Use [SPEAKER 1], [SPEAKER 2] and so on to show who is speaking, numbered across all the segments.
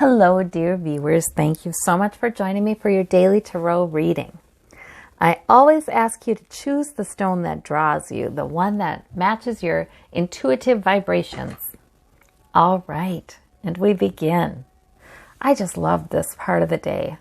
[SPEAKER 1] Hello, dear viewers. Thank you so much for joining me for your daily tarot reading. I always ask you to choose the stone that draws you, the one that matches your intuitive vibrations. All right, and we begin. I just love this part of the day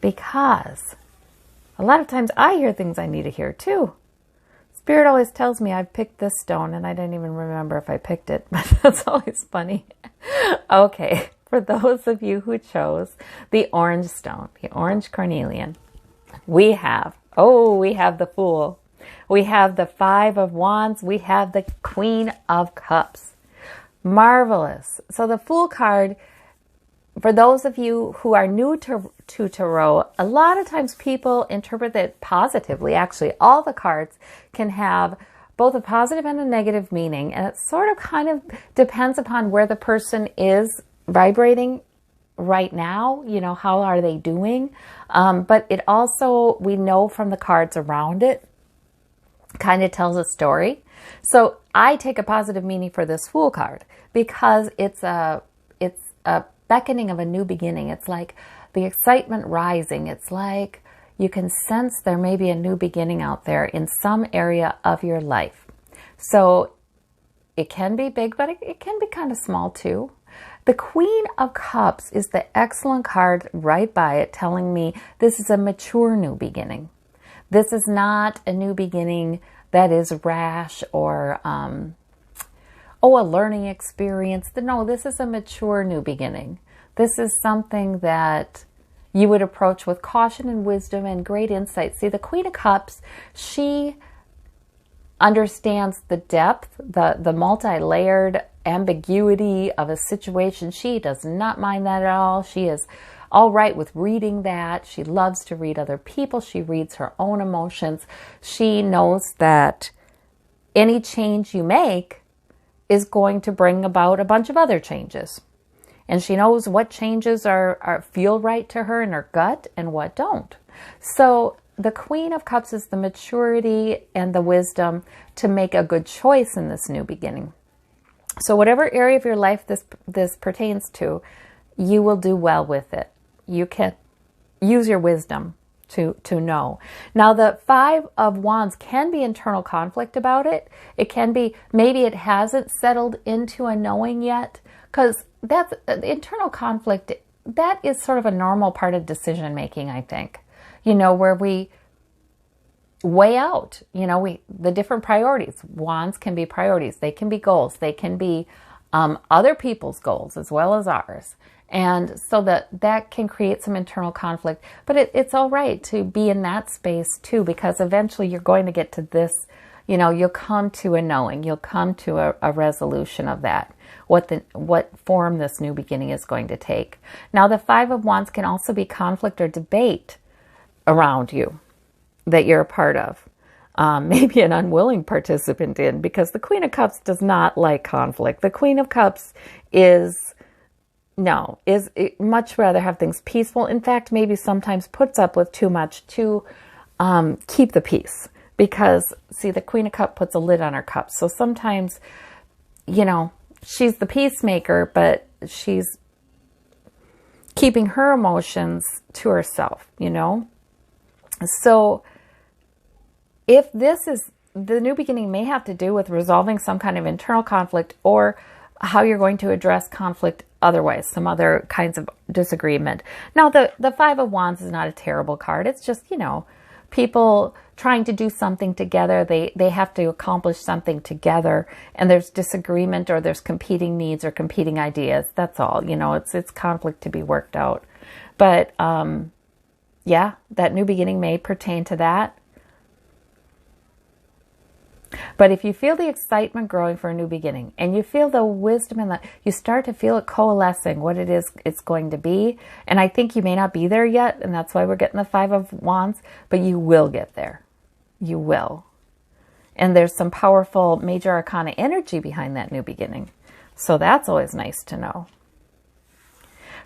[SPEAKER 1] because a lot of times I hear things I need to hear too. Spirit always tells me I've picked this stone and I didn't even remember if I picked it, but that's always funny. Okay. For those of you who chose the orange stone, the orange cornelian, we have the Fool. We have the Five of Wands. We have the Queen of Cups. Marvelous. So the Fool card, for those of you who are new to tarot, a lot of times people interpret it positively. Actually, all the cards can have both a positive and a negative meaning. And it sort of kind of depends upon where the person is vibrating right now, how are they doing? But it also, we know from the cards around it, kind of tells a story. So I take a positive meaning for this Fool card because it's a beckoning of a new beginning. It's like the excitement rising. It's like you can sense there may be a new beginning out there in some area of your life. So it can be big, but it can be kind of small too. The Queen of Cups is the excellent card right by it, telling me this is a mature new beginning. This is not a new beginning that is rash or, a learning experience. No, this is a mature new beginning. This is something that you would approach with caution and wisdom and great insight. See, the Queen of Cups, she understands the depth, the multi-layered ambiguity of a situation. She does not mind that at all. She is all right with reading that. She loves to read other people. She reads her own emotions. She knows that any change you make is going to bring about a bunch of other changes. And she knows what changes feel right to her in her gut and what don't. So the Queen of Cups is the maturity and the wisdom to make a good choice in this new beginning. So whatever area of your life this pertains to, you will do well with it. You can use your wisdom to know. Now, the Five of Wands can be internal conflict about it. It can be, maybe it hasn't settled into a knowing yet, because that's internal conflict. That is sort of a normal part of decision making, I think. Where we weigh out, the different priorities. Wands can be priorities. They can be goals. They can be other people's goals as well as ours. And so that can create some internal conflict. But it's all right to be in that space too, because eventually you're going to get to this, you'll come to a knowing. You'll come to a resolution of that, what form this new beginning is going to take. Now, the Five of Wands can also be conflict or debate around you that you're a part of. Maybe an unwilling participant in, because the Queen of Cups does not like conflict. The Queen of Cups is much rather have things peaceful. In fact, maybe sometimes puts up with too much to keep the peace. Because, see, the Queen of Cups puts a lid on her cups. So sometimes, she's the peacemaker, but she's keeping her emotions to herself, So if this is, the new beginning may have to do with resolving some kind of internal conflict or how you're going to address conflict otherwise, some other kinds of disagreement. Now, the Five of Wands is not a terrible card. It's just, people trying to do something together. They have to accomplish something together, and there's disagreement or there's competing needs or competing ideas. That's all. It's conflict to be worked out. But yeah, that new beginning may pertain to that. But if you feel the excitement growing for a new beginning and you feel the wisdom and you start to feel it coalescing, what it is it's going to be. And I think you may not be there yet, and that's why we're getting the Five of Wands, but you will get there. You will. And there's some powerful major arcana energy behind that new beginning. So that's always nice to know.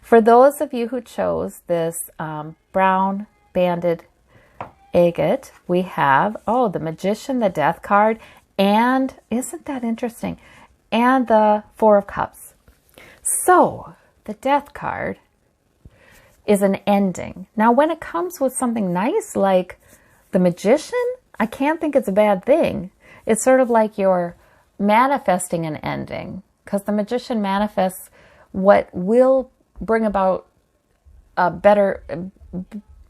[SPEAKER 1] For those of you who chose this brown banded agate, we have, the Magician, the Death card, and isn't that interesting? And the Four of Cups. So the Death card is an ending. Now, when it comes with something nice like the Magician, I can't think it's a bad thing. It's sort of like you're manifesting an ending, because the Magician manifests what will bring about a better,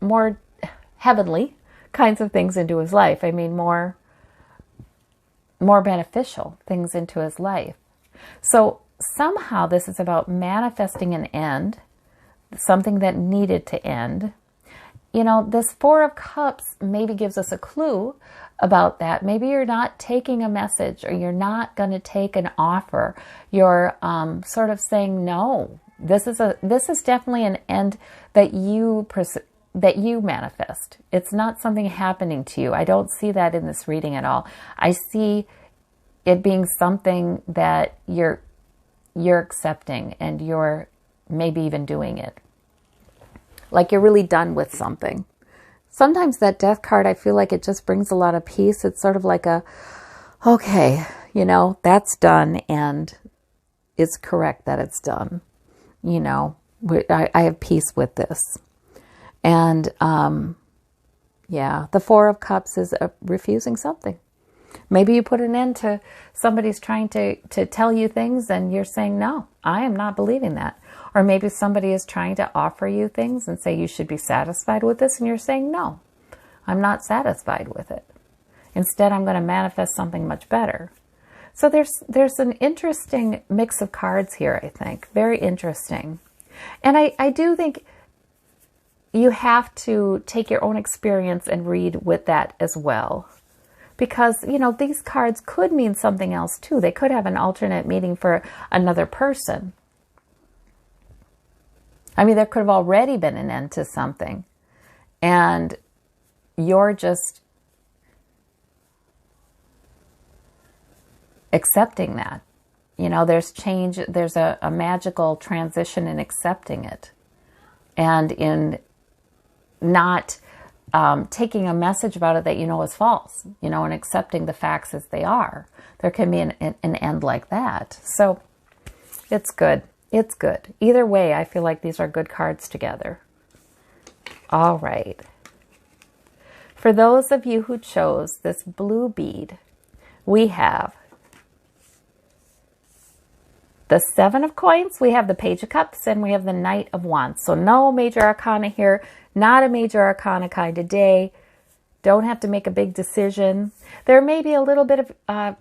[SPEAKER 1] more heavenly kinds of things into his life. I mean, more beneficial things into his life. So somehow this is about manifesting an end, something that needed to end. You know, this Four of Cups maybe gives us a clue about that. Maybe you're not taking a message, or you're not going to take an offer. You're sort of saying no. This is definitely an end that you manifest. It's not something happening to you. I don't see that in this reading at all. I see it being something that you're accepting, and you're maybe even doing it. Like you're really done with something. Sometimes that Death card, I feel like it just brings a lot of peace. It's sort of like okay, you know, that's done, and it's correct that it's done. You know, I have peace with this. And yeah, the Four of Cups is refusing something. Maybe you put an end to somebody's trying to tell you things, and you're saying, no, I am not believing that. Or maybe somebody is trying to offer you things and say you should be satisfied with this, and you're saying, no, I'm not satisfied with it. Instead, I'm going to manifest something much better. So there's an interesting mix of cards here, I think. Very interesting. And I do think you have to take your own experience and read with that as well. Because, you know, these cards could mean something else too. They could have an alternate meaning for another person. I mean, there could have already been an end to something, and you're just accepting that. You know, there's change, there's a magical transition in accepting it, and in not taking a message about it that you know is false, you know, and accepting the facts as they are. There can be an end like that. So it's good. It's good. Either way, I feel like these are good cards together. All right. For those of you who chose this blue bead, we have the Seven of Coins, we have the Page of Cups, and we have the Knight of Wands. So no major arcana here, not a major arcana kind of day. Don't have to make a big decision. There may be a little bit of,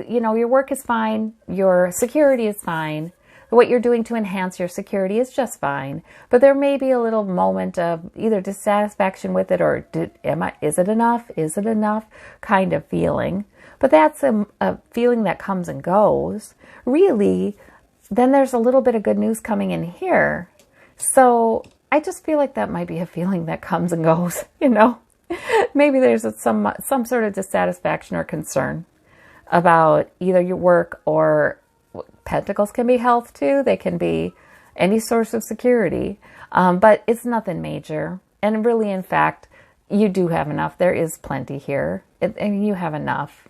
[SPEAKER 1] you know, your work is fine. Your security is fine. What you're doing to enhance your security is just fine. But there may be a little moment of either dissatisfaction with it, or is it enough? Is it enough? Kind of feeling. But that's a feeling that comes and goes. Really, then there's a little bit of good news coming in here. So I just feel like that might be a feeling that comes and goes, you know. Maybe there's some sort of dissatisfaction or concern about either your work, or Pentacles can be health too. They can be any source of security, but it's nothing major. And really, in fact, you do have enough. There is plenty here, and you have enough.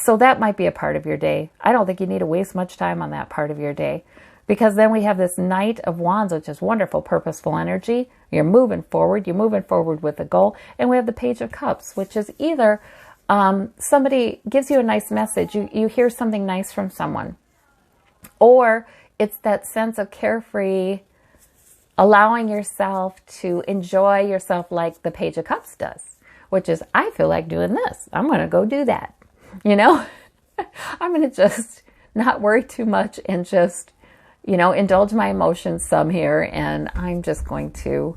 [SPEAKER 1] So that might be a part of your day. I don't think you need to waste much time on that part of your day, because then we have this Knight of Wands, which is wonderful, purposeful energy. You're moving forward. You're moving forward with a goal. And we have the Page of Cups, which is either somebody gives you a nice message. You hear something nice from someone. Or it's that sense of carefree, allowing yourself to enjoy yourself like the Page of Cups does, which is, I feel like doing this. I'm going to go do that. You know, I'm going to just not worry too much and just, you know, indulge my emotions some here. And I'm just going to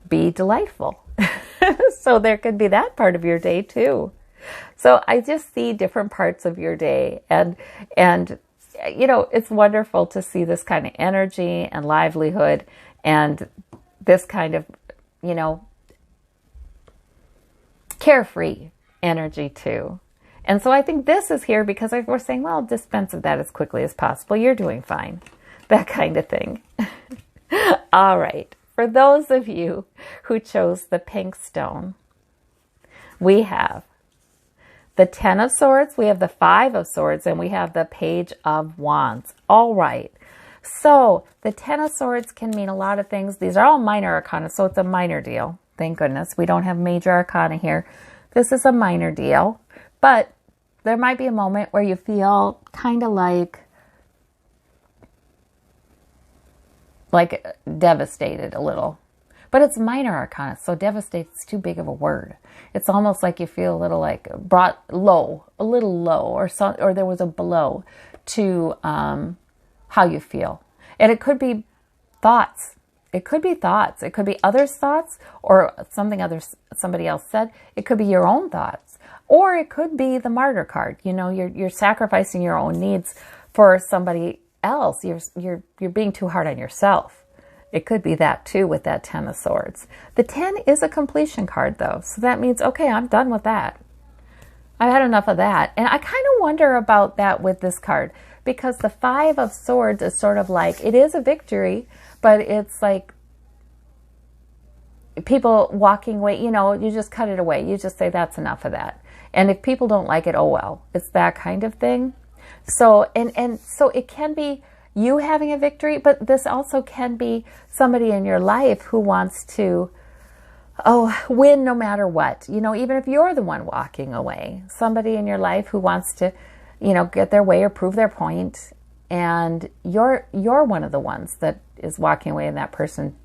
[SPEAKER 1] be delightful. So there could be that part of your day too. So I just see different parts of your day, and you know, it's wonderful to see this kind of energy and livelihood, and this kind of, you know, carefree energy too. And so I think this is here because we're saying, well, dispense of that as quickly as possible. You're doing fine. That kind of thing. All right. For those of you who chose the pink stone, we have the Ten of Swords, we have the Five of Swords, and we have the Page of Wands. All right. So the Ten of Swords can mean a lot of things. These are all minor arcana, so it's a minor deal. Thank goodness. We don't have major arcana here. This is a minor deal. But there might be a moment where you feel kind of like devastated a little. But it's minor arcana, so devastated is too big of a word. It's almost like you feel a little like brought low, a little low, or there was a blow to how you feel. And it could be thoughts. It could be thoughts. It could be others' thoughts or somebody else said. It could be your own thoughts. Or it could be the martyr card. You know, you're sacrificing your own needs for somebody else. You're being too hard on yourself. It could be that too with that Ten of Swords. The 10 is a completion card though. So that means, okay, I'm done with that. I've had enough of that. And I kind of wonder about that with this card, because the Five of Swords is sort of like, it is a victory, but it's like people walking away, you know, you just cut it away. You just say, that's enough of that. And if people don't like it, oh well, it's that kind of thing. So, and so it can be you having a victory, but this also can be somebody in your life who wants to, win no matter what. You know, even if you're the one walking away, somebody in your life who wants to, you know, get their way or prove their point, and you're one of the ones that is walking away, and that person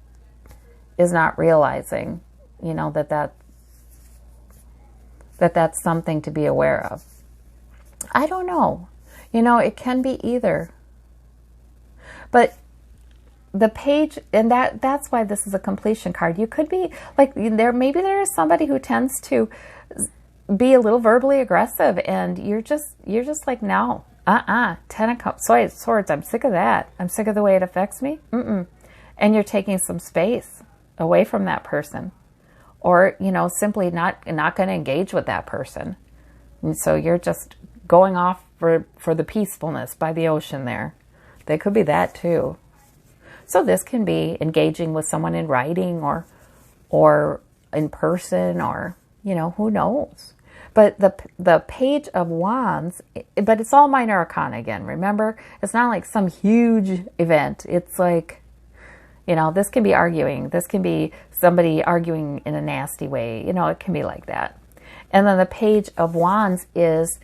[SPEAKER 1] is not realizing, you know, that's something to be aware of. I don't know. You know, it can be either. But the page, and that's why this is a completion card. You could be like, maybe there is somebody who tends to be a little verbally aggressive, and you're just like, no, 10 of Swords, I'm sick of that. I'm sick of the way it affects me. And you're taking some space away from that person, or, you know, simply not going to engage with that person. And so you're just going off for the peacefulness by the ocean there. They could be that too. So this can be engaging with someone in writing or in person, or, you know, who knows. But the Page of Wands, but it's all minor arcana again. Remember, it's not like some huge event. It's like, you know, this can be arguing. This can be somebody arguing in a nasty way. You know, it can be like that. And then the Page of Wands is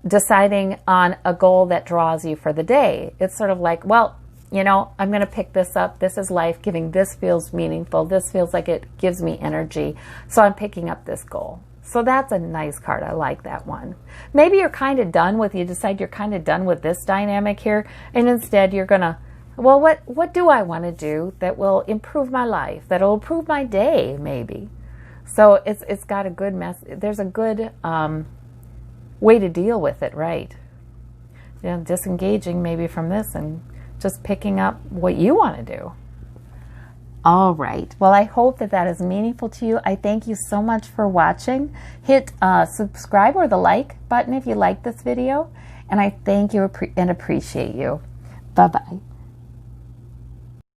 [SPEAKER 1] deciding on a goal that draws you for the day. It's sort of like, well, you know, I'm going to pick this up. This is life-giving. This feels meaningful. This feels like it gives me energy. So I'm picking up this goal. So that's a nice card. I like that one. Maybe you're kind of done with, you decide you're kind of done with this dynamic here, and instead you're going to, well, what do I want to do that will improve my life, that will improve my day, maybe? So it's got a good there's a good way to deal with it, right? You know, disengaging maybe from this and just picking up what you want to do. All right. Well, I hope that is meaningful to you. I thank you so much for watching. Hit subscribe or the like button if you like this video. And I thank you and appreciate you. Bye-bye.